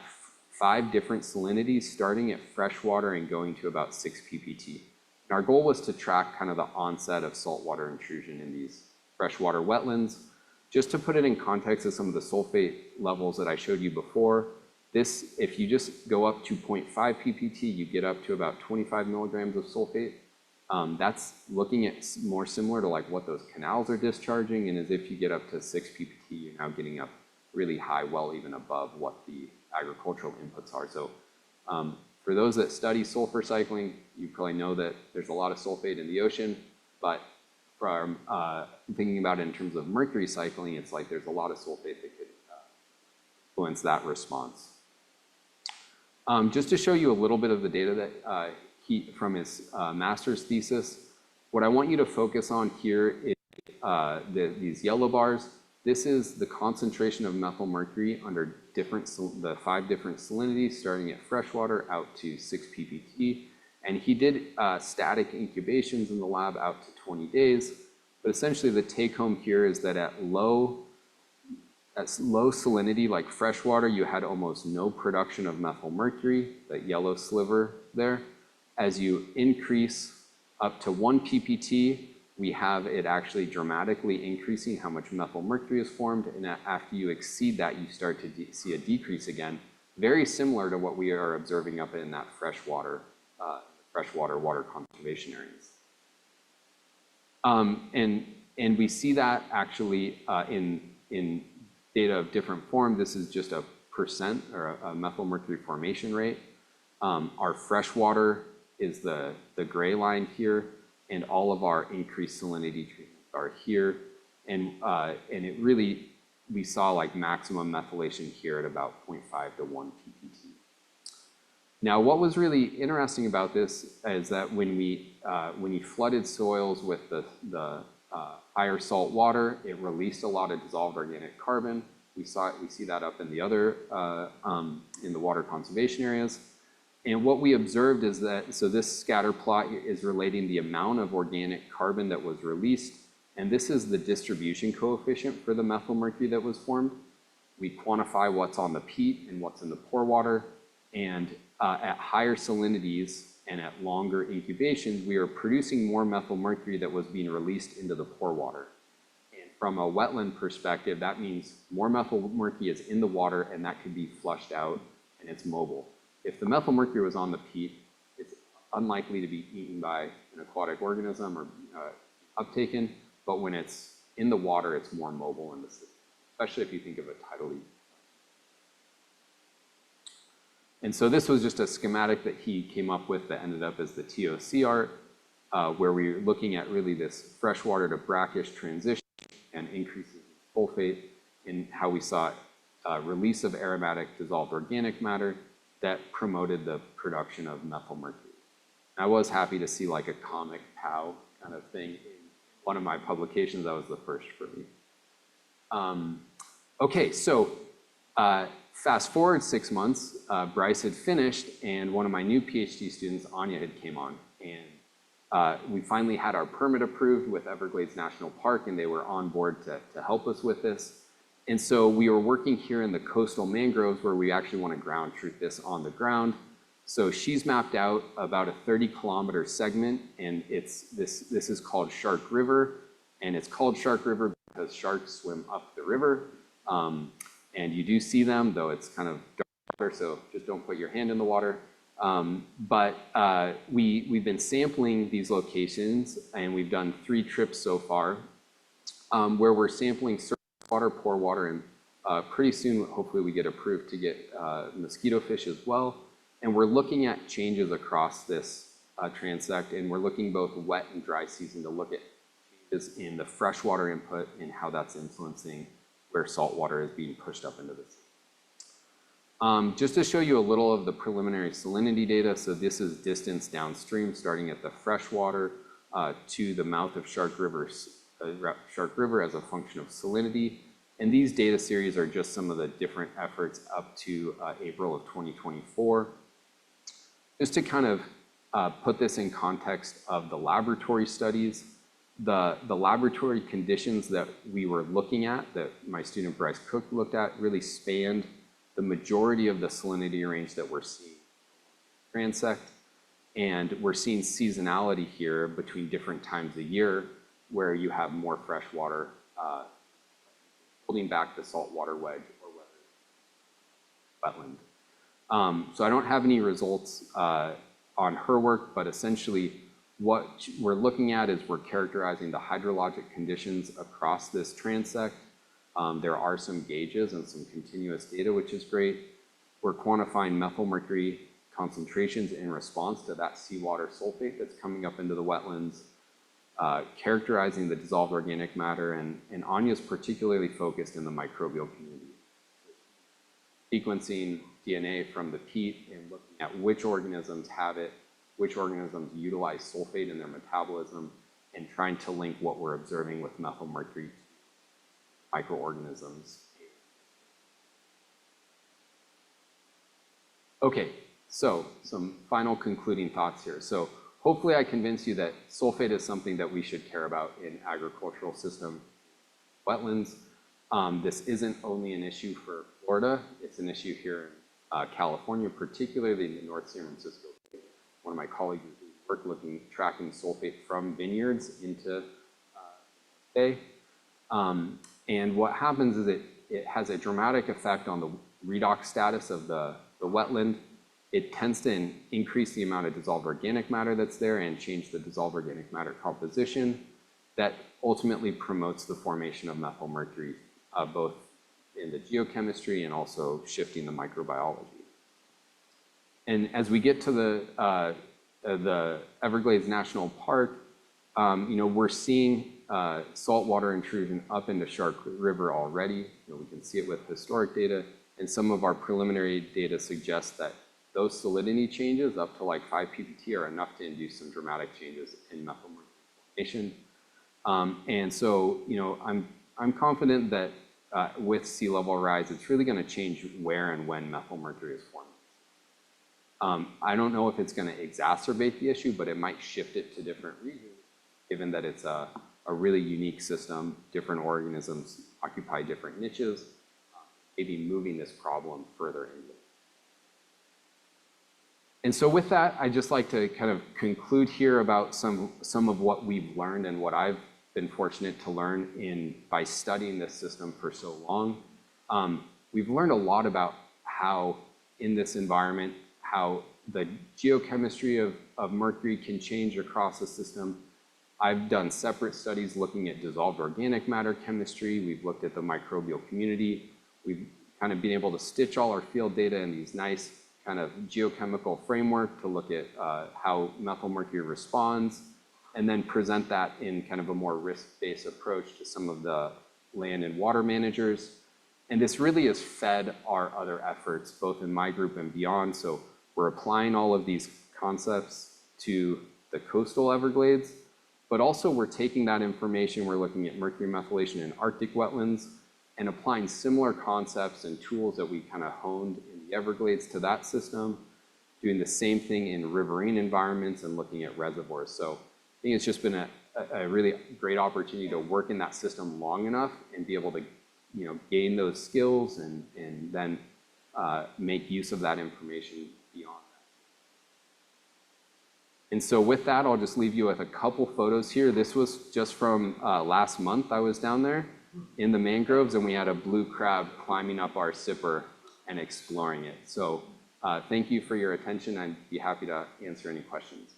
5 different salinities, starting at freshwater and going to about 6 ppt. And our goal was to track kind of the onset of saltwater intrusion in these freshwater wetlands. Just to put it in context of some of the sulfate levels that I showed you before, this, if you just go up to 0.5 ppt, you get up to about 25 milligrams of sulfate. That's looking at more similar to like what those canals are discharging, and as if you get up to 6 ppt, you're now getting up really high, well even above what the agricultural inputs are. So for those that study sulfur cycling, you probably know that there's a lot of sulfate in the ocean, but from thinking about it in terms of mercury cycling, it's like there's a lot of sulfate that could influence that response. Just to show you a little bit of the data that from his master's thesis, what I want you to focus on here is these yellow bars. This is the concentration of methylmercury under the 5 different salinities, starting at freshwater out to 6 ppt. And he did static incubations in the lab out to 20 days. But essentially, the take home here is that at low salinity, like freshwater, you had almost no production of methyl mercury, that yellow sliver there. As you increase up to 1 ppt, we have it actually dramatically increasing how much methyl mercury is formed. And after you exceed that, you start to see a decrease again, very similar to what we are observing up in that freshwater water conservation areas. And we see that actually in data of different form. This is just a percent or a methyl mercury formation rate. Our freshwater is the gray line here, and all of our increased salinity treatments are here. And it really, we saw like maximum methylation here at about 0.5 to 1 ppt. Now, what was really interesting about this is that when you flooded soils with the higher salt water, it released a lot of dissolved organic carbon. We see that up in the other in the water conservation areas. And what we observed is that, so this scatter plot is relating the amount of organic carbon that was released, and this is the distribution coefficient for the methyl mercury that was formed. We quantify what's on the peat and what's in the pore water, and at higher salinities and at longer incubations, we are producing more methyl mercury that was being released into the pore water. And from a wetland perspective, that means more methyl mercury is in the water, and that could be flushed out, and it's mobile. If the methyl mercury was on the peat, it's unlikely to be eaten by an aquatic organism or uptaken, but when it's in the water, it's more mobile in the system, especially if you think of a tidal leak. And so this was just a schematic that he came up with that ended up as the TOC art, where we were looking at really this freshwater to brackish transition and increases in sulfate, and how we saw release of aromatic dissolved organic matter that promoted the production of methyl mercury. And I was happy to see like a comic POW kind of thing in one of my publications. That was the first for me. Okay, so fast forward 6 months, Bryce had finished, and one of my new PhD students, Anya, had came on. And we finally had our permit approved with Everglades National Park, and they were on board to help us with this. And so we were working here in the coastal mangroves where we actually want to ground truth this on the ground. So she's mapped out about a 30-kilometer segment, and this is called Shark River. And it's called Shark River because sharks swim up the river. And you do see them, though it's kind of dark water, so just don't put your hand in the water. We've been sampling these locations, and we've done 3 trips so far, where we're sampling surface water, pore water, and pretty soon, hopefully, we get approved to get mosquito fish as well. And we're looking at changes across this transect, and we're looking both wet and dry season to look at changes in the freshwater input and how that's influencing where salt water is being pushed up into the sea. Just to show you a little of the preliminary salinity data, so this is distance downstream, starting at the freshwater to the mouth of Shark River as a function of salinity. And these data series are just some of the different efforts up to April of 2024. Just to kind of put this in context of the laboratory studies, the laboratory conditions that we were looking at, that my student Bryce Cook looked at, really spanned the majority of the salinity range that we're seeing in transect. And we're seeing seasonality here between different times of year where you have more fresh water holding back the saltwater wedge or wetland. So I don't have any results on her work, but essentially what we're looking at is we're characterizing the hydrologic conditions across this transect. There are some gauges and some continuous data, which is great. We're quantifying methyl mercury concentrations in response to that seawater sulfate that's coming up into the wetlands, characterizing the dissolved organic matter, and Anya's particularly focused in the microbial community. Sequencing DNA from the peat and looking at which organisms have it, which organisms utilize sulfate in their metabolism, and trying to link what we're observing with methyl mercury to microorganisms. Okay, so some final concluding thoughts here. So hopefully I convince you that sulfate is something that we should care about in agricultural system wetlands. This isn't only an issue for Florida, it's an issue here in California, particularly in the North San Francisco. One of my colleagues is doing work tracking sulfate from vineyards into Bay. And what happens is it has a dramatic effect on the redox status of the wetland. It tends to increase the amount of dissolved organic matter that's there and change the dissolved organic matter composition that ultimately promotes the formation of methylmercury, both in the geochemistry and also shifting the microbiology. And as we get to the Everglades National Park, we're seeing saltwater intrusion up into Shark River already. We can see it with historic data, and some of our preliminary data suggests that those salinity changes up to like 5 ppt are enough to induce some dramatic changes in methylmercury formation. And so, I'm confident that with sea level rise, it's really going to change where and when methylmercury is formed. I don't know if it's going to exacerbate the issue, but it might shift it to different regions, given that it's a really unique system. Different organisms occupy different niches, maybe moving this problem further into. And so with that, I'd just like to kind of conclude here about some of what we've learned and what I've been fortunate to learn by studying this system for so long. We've learned a lot about how in this environment, how the geochemistry of mercury can change across the system. I've done separate studies looking at dissolved organic matter chemistry. We've looked at the microbial community. We've kind of been able to stitch all our field data in these nice kind of geochemical framework to look at how methylmercury responds, and then present that in kind of a more risk-based approach to some of the land and water managers. And this really has fed our other efforts, both in my group and beyond. So we're applying all of these concepts to the coastal Everglades, but also we're taking that information, we're looking at mercury methylation in Arctic wetlands and applying similar concepts and tools that we kind of honed in the Everglades to that system, doing the same thing in riverine environments and looking at reservoirs. So I think it's just been a really great opportunity to work in that system long enough and be able to gain those skills and then make use of that information beyond that. And so with that, I'll just leave you with a couple photos here. This was just from last month. I was down there in the mangroves, and we had a blue crab climbing up our sipper and exploring it. So thank you for your attention. I'd be happy to answer any questions.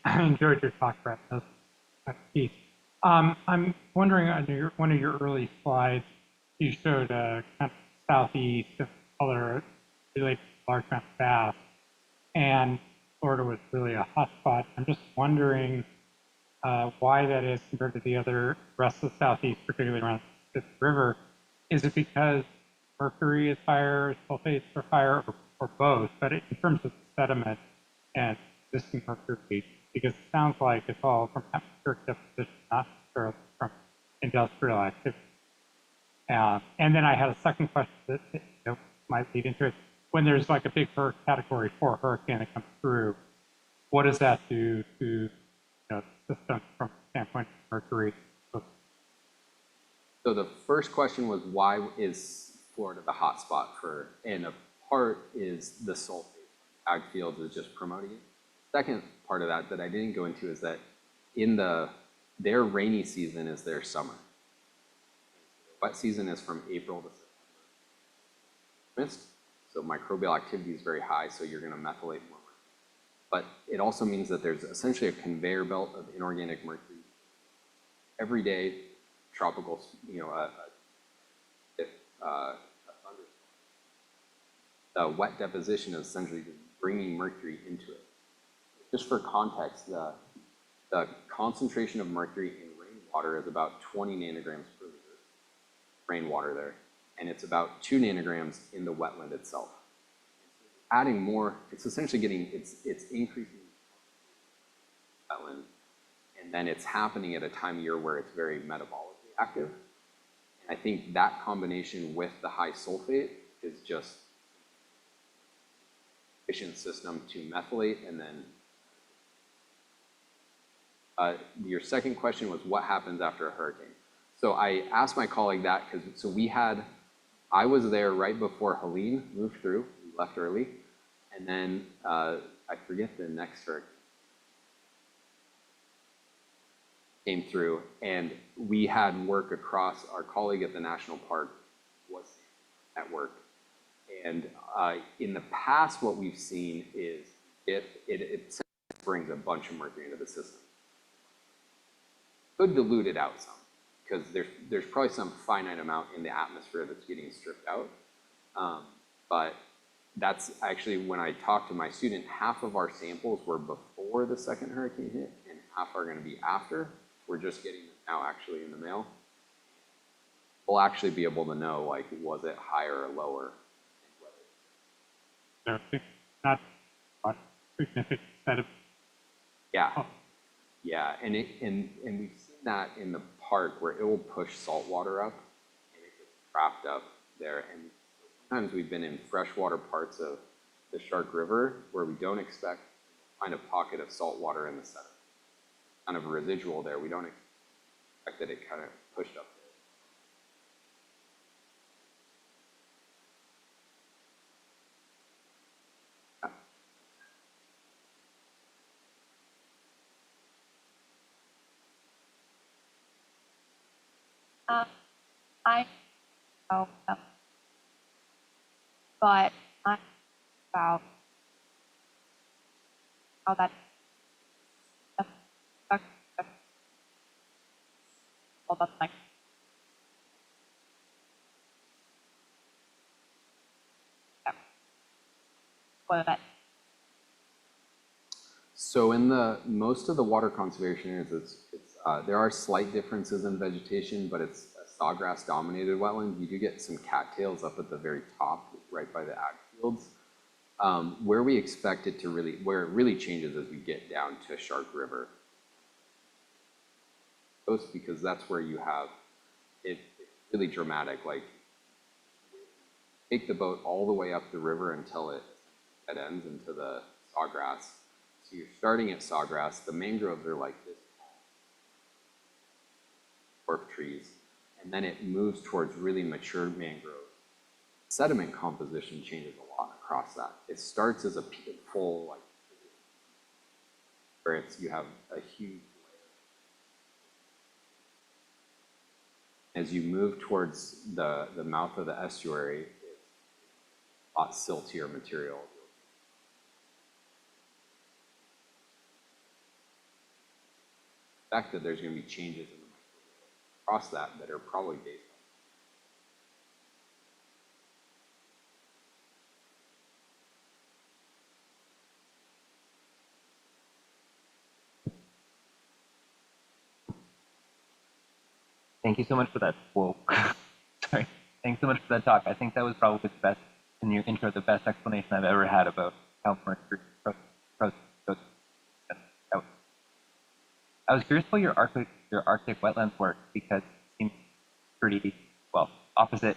I enjoyed your talk, Brett. That's Keith. I'm wondering, on one of your early slides, you showed kind of southeast of color related to largemouth bass, and Florida was really a hotspot. I'm just wondering why that is compared to the other rest of the southeast, particularly around the river. Is it because mercury is higher, sulfates are higher, or both? But in terms of sediment and existing mercury, because it sounds like it's all from atmospheric deposition, not necessarily from industrial activity. And then I had a second question that might lead into it. When there's like a big Category 4 hurricane that comes through, what does that do to the system from the standpoint of mercury? So the first question was, why is Florida the hotspot for, and a part is the sulfate. Ag Fields is just promoting it. Second part of that I didn't go into is that in their rainy season is their summer. Wet season is from April to September. So microbial activity is very high, so you're going to methylate more. But it also means that there's essentially a conveyor belt of inorganic mercury. Every day, tropical, the wet deposition is essentially just bringing mercury into it. Just for context, the concentration of mercury in rainwater is about 20 nanograms per liter, rainwater there, and it's about 2 nanograms in the wetland itself. Adding more, it's essentially getting, it's increasing wetland, and then it's happening at a time of year where it's very metabolically active. And I think that combination with the high sulfate is just efficient system to methylate. And then your second question was what happens after a hurricane. So I asked my colleague that because I was there right before Helene moved through. We left early, and then I forget the next hurricane came through, and we had work across. Our colleague at the national park was at work. And in the past, what we've seen is it brings a bunch of mercury into the system. Could dilute it out some, because there's probably some finite amount in the atmosphere that's getting stripped out. But that's actually, when I talked to my student, half of our samples were before the second hurricane hit, and half are going to be after. We're just getting them now actually in the mail. We'll actually be able to know, like, was it higher or lower? So not a significant set of. Yeah, Oh. yeah, and we've seen that in the park where it will push salt water up and it gets trapped up there. And sometimes we've been in freshwater parts of the Shark River where we don't expect to find a pocket of salt water in the center, kind of a residual there. We don't expect that it kind of pushed up I know, but I'm about how that affects all that like whether that So in most of the water conservation areas, there are slight differences in vegetation, but it's a sawgrass dominated wetland. You do get some cattails up at the very top, right by the ag fields. Where we expect it to where it really changes as we get down to Shark River. Because that's where you have it's really dramatic. Like, take the boat all the way up the river until it ends into the sawgrass. So you're starting at sawgrass. The mangroves are like this, dwarf trees, and then it moves towards really mature mangrove. Sediment composition changes a lot across that. It starts as a full, like, where you have a huge layer. As you move towards the mouth of the estuary, it's a lot siltier material. Fact that there's going to be changes in the microbiome across that are probably based on. Thank you so much for that. Whoa. Sorry. Thanks so much for that talk. I think that was probably the best, in your intro, the best explanation I've ever had about how mercury I was curious about your Arctic wetlands work because it seems pretty, well, opposite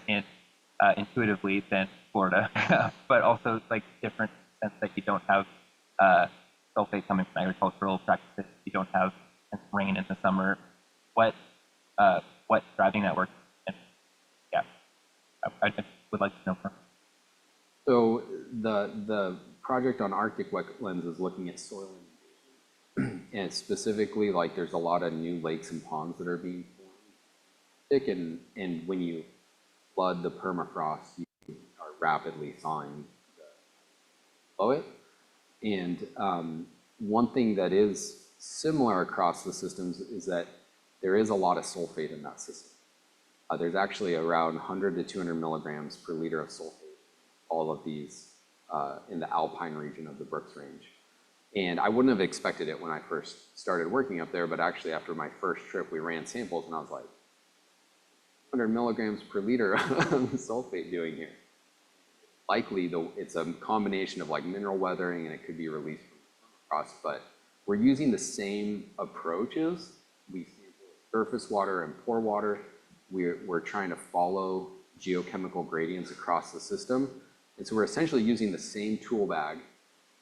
intuitively than Florida, but also like different sense that you don't have sulfate coming from agricultural practices. You don't have rain in the summer. What's driving that work? And yeah, I just would like to know more. So the project on Arctic wetlands is looking at soil and specifically, like, there's a lot of new lakes and ponds that are being formed. And when you flood the permafrost, you are rapidly thawing below it. And one thing that is similar across the systems is that there is a lot of sulfate in that system. There's actually around 100 to 200 milligrams per liter of sulfate, all of these in the alpine region of the Brooks Range. And I wouldn't have expected it when I first started working up there, but actually after my first trip, we ran samples and I was like, 100 milligrams per liter of sulfate doing here? Likely, though, it's a combination of like mineral weathering and it could be released from across, but we're using the same approaches. We sample surface water and pore water. We're trying to follow geochemical gradients across the system. And so we're essentially using the same tool bag.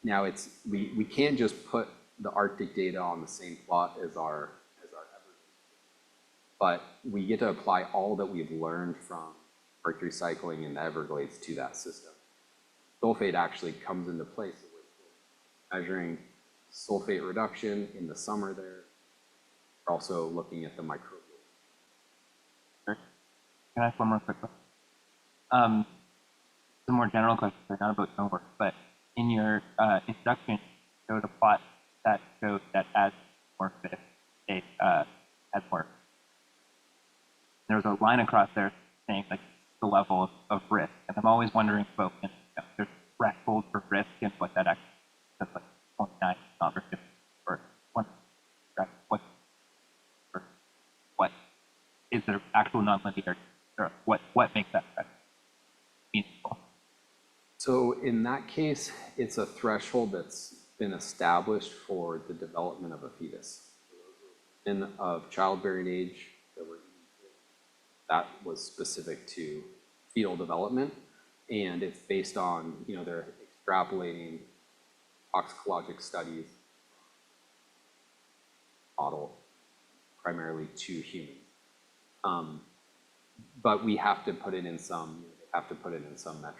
Now we can't just put the Arctic data on the same plot as our Everglades, but we get to apply all that we've learned from mercury cycling in the Everglades to that system. Sulfate actually comes into place. So we're measuring sulfate reduction in the summer there. We're also looking at the microbial. Sure. Can I ask one more quick question? It's a more general question, not about your own work, but in your introduction, you showed a plot that showed that as more fish, they had more. There was a line across there saying like the level of risk, and I'm always wondering about there's threshold for risk and what that actually is, like 29 not for 50 or what is there actual nonlinear, or what makes that meaningful? So in that case, it's a threshold that's been established for the development of a fetus. And of childbearing age, that was specific to fetal development, and it's based on, they're extrapolating toxicologic studies model primarily to humans. But we have to put it in some, metric.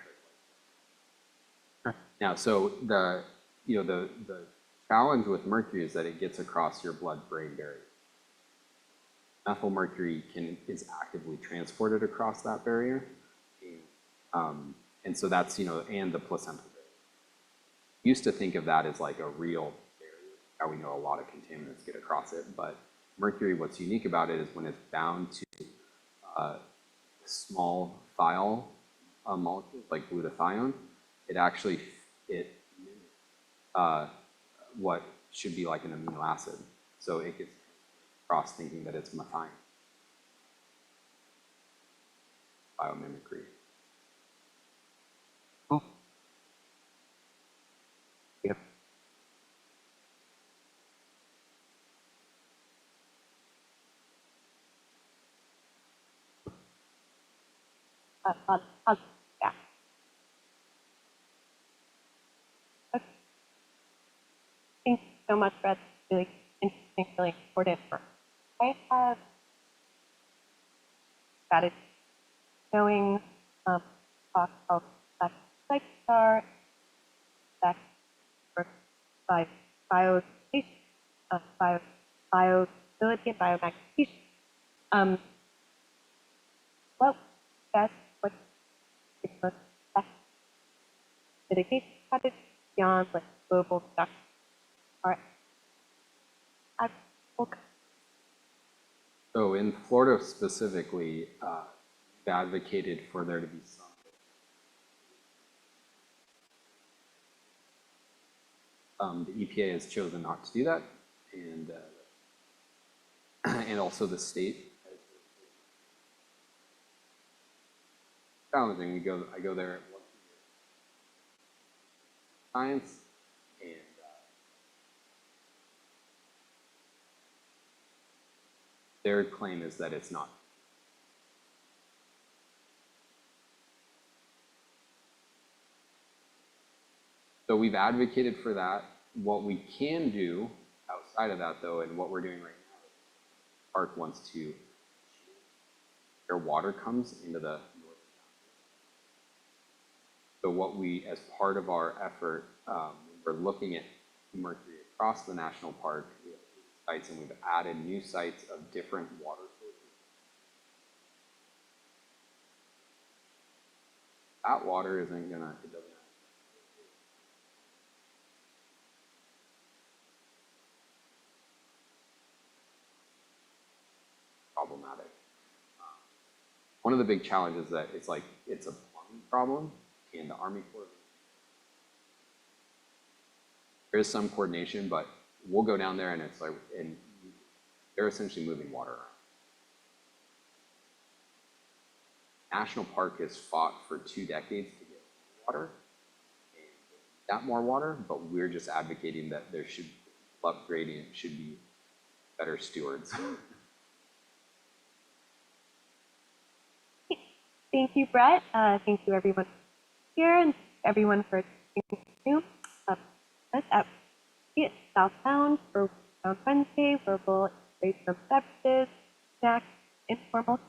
Sure. Now, so the challenge with mercury is that it gets across your blood-brain barrier. Methylmercury is actively transported across that barrier, and so that's and the placental barrier. Used to think of that as like a real barrier. Now we know a lot of contaminants get across it, but mercury, what's unique about it is when it's bound to small thiol molecules like glutathione, it actually what should be like an amino acid. So it gets across thinking that it's methionine. Biomimicry. Cool. Yep. Yeah. Okay. Thank you so much, Brett. Really interesting, really important work. I have strategy knowing talk about that like are that work by biodiversity, biostability, and biomagnification. Well, that's what is most effective mitigation strategy beyond like global reduction are So in Florida specifically, we've advocated for there to be some. The EPA has chosen not to do that, and and also the state. Challenging. I go there once a year. Science, and their claim is that it's not. So we've advocated for that. What we can do outside of that, though, and what we're doing right now, Park wants to, their water comes into the north. So what we, as part of our effort, we're looking at mercury across the national park. We have sites, and we've added new sites of different water sources. That water isn't gonna, it doesn't. Problematic. One of the big challenges is that it's a plumbing problem, and the Army Corps there is some coordination, but we'll go down there and it's like, and they're essentially moving water around. National Park has fought for 2 decades to get water, and that more water, but we're just advocating that there should upgrading should be better stewards. Thank you, Brett. Thank you, everyone here, and everyone for attending. Us at Southbound for Wednesday, verbal, from beverages, snacks, informal